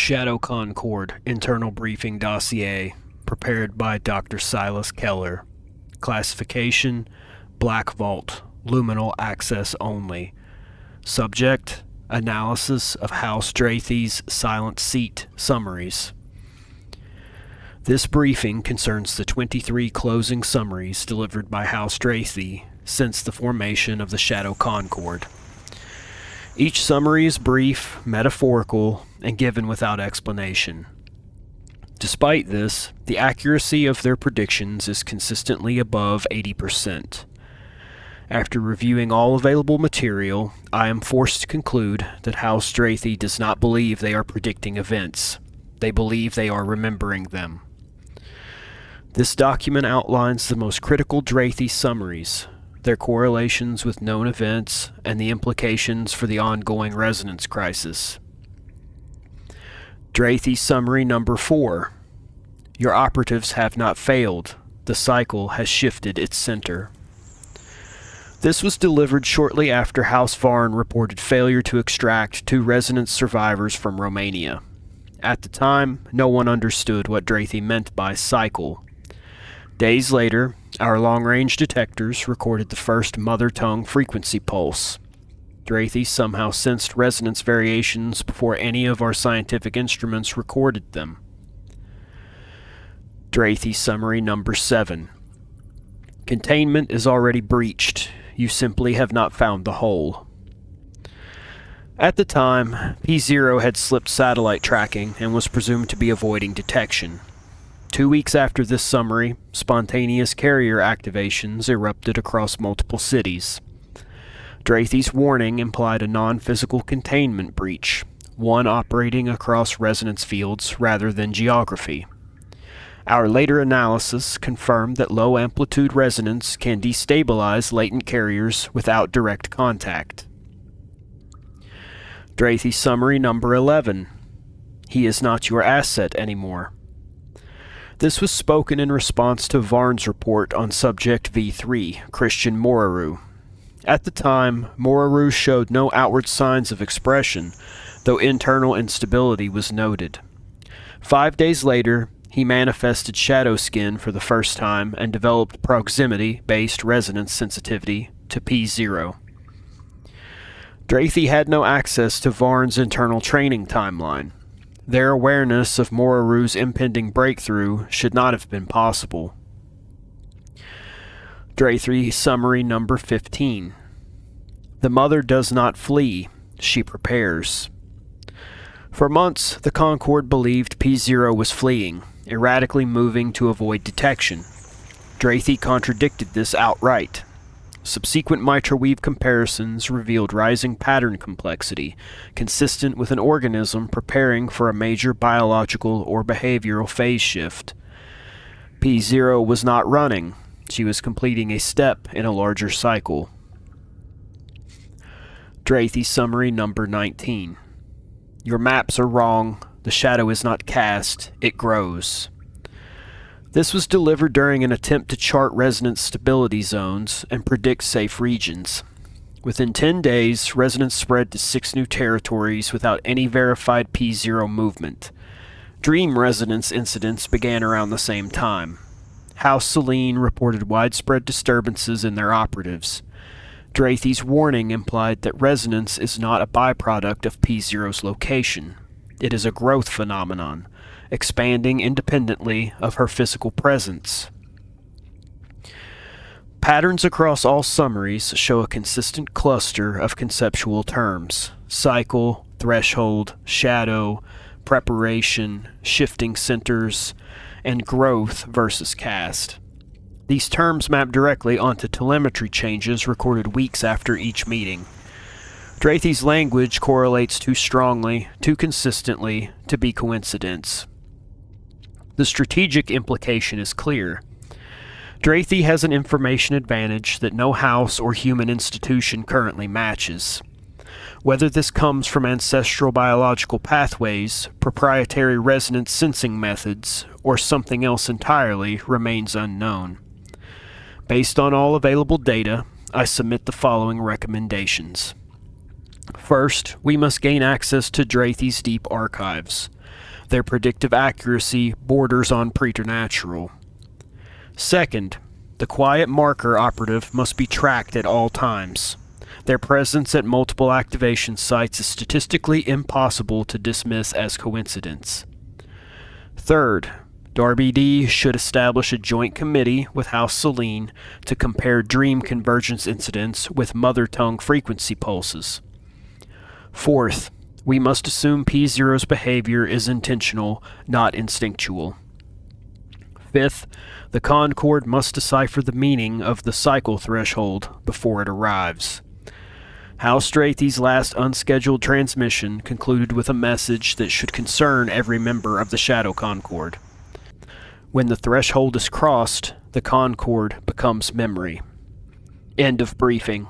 Shadow Concord Internal Briefing Dossier, prepared by Dr. Silas Keller. Classification: Black Vault, Luminal Access Only. Subject: Analysis of House Draethe's Silent Seat Summaries. This briefing concerns the 23 closing summaries delivered by House Draethe since the formation of the Shadow Concord. Each summary is brief, metaphorical, and given without explanation. Despite this, the accuracy of their predictions is consistently above 80%. After reviewing all available material, I am forced to conclude that House Draethe does not believe they are predicting events. They believe they are remembering them. This document outlines the most critical Draethe summaries, their correlations with known events, and the implications for the ongoing resonance crisis. Draethe Summary Number 4. Your operatives have not failed. The cycle has shifted its center. This was delivered shortly after House Varn reported failure to extract 2 resonance survivors from Romania. At the time, no one understood what Draethe meant by cycle. Days later, our long-range detectors recorded the first mother tongue frequency pulse. Draethe somehow sensed resonance variations before any of our scientific instruments recorded them. Draethe Summary Number 7. Containment is already breached. You simply have not found the hole. At the time, P0 had slipped satellite tracking and was presumed to be avoiding detection. 2 weeks after this summary, spontaneous carrier activations erupted across multiple cities. Draethe's warning implied a non-physical containment breach, one operating across resonance fields rather than geography. Our later analysis confirmed that low-amplitude resonance can destabilize latent carriers without direct contact. Draethe Summary Number 11. He is not your asset anymore. This was spoken in response to Varn's report on Subject V3, Christian Moraru. At the time, Moraru showed no outward signs of expression, though internal instability was noted. 5 days later, he manifested shadow skin for the first time and developed proximity-based resonance sensitivity to P0. Draethe had no access to Varn's internal training timeline. Their awareness of Moraru's impending breakthrough should not have been possible. Draethe Summary Number 15. The mother does not flee, she prepares. For months, the Concord believed P0 was fleeing, erratically moving to avoid detection. Draethe contradicted this outright. Subsequent microwave comparisons revealed rising pattern complexity, consistent with an organism preparing for a major biological or behavioral phase shift. P0 was not running. She was completing a step in a larger cycle. Draethe Summary Number 19. Your maps are wrong. The shadow is not cast, it grows. This was delivered during an attempt to chart resonance stability zones and predict safe regions. Within 10 days, resonance spread to 6 new territories without any verified P0 movement. Dream resonance incidents began around the same time. House Selene reported widespread disturbances in their operatives. Draethe's warning implied that resonance is not a byproduct of P0's location. It is a growth phenomenon, expanding independently of her physical presence. Patterns across all summaries show a consistent cluster of conceptual terms: cycle, threshold, shadow, preparation, shifting centers, and growth versus cast. These terms map directly onto telemetry changes recorded weeks after each meeting. Draethe's language correlates too strongly, too consistently, to be coincidence. The strategic implication is clear. Draethe has an information advantage that no house or human institution currently matches. Whether this comes from ancestral biological pathways, proprietary resonance sensing methods, or something else entirely remains unknown. Based on all available data, I submit the following recommendations. First, we must gain access to Draethe's deep archives. Their predictive accuracy borders on preternatural. Second, the quiet marker operative must be tracked at all times. Their presence at multiple activation sites is statistically impossible to dismiss as coincidence. Third, Darby D should establish a joint committee with House Selene to compare dream convergence incidents with mother tongue frequency pulses. Fourth, we must assume P0's behavior is intentional, not instinctual. Fifth, the Concord must decipher the meaning of the cycle threshold before it arrives. House Draethe's last unscheduled transmission concluded with a message that should concern every member of the Shadow Concord. When the threshold is crossed, the Concord becomes memory. End of briefing.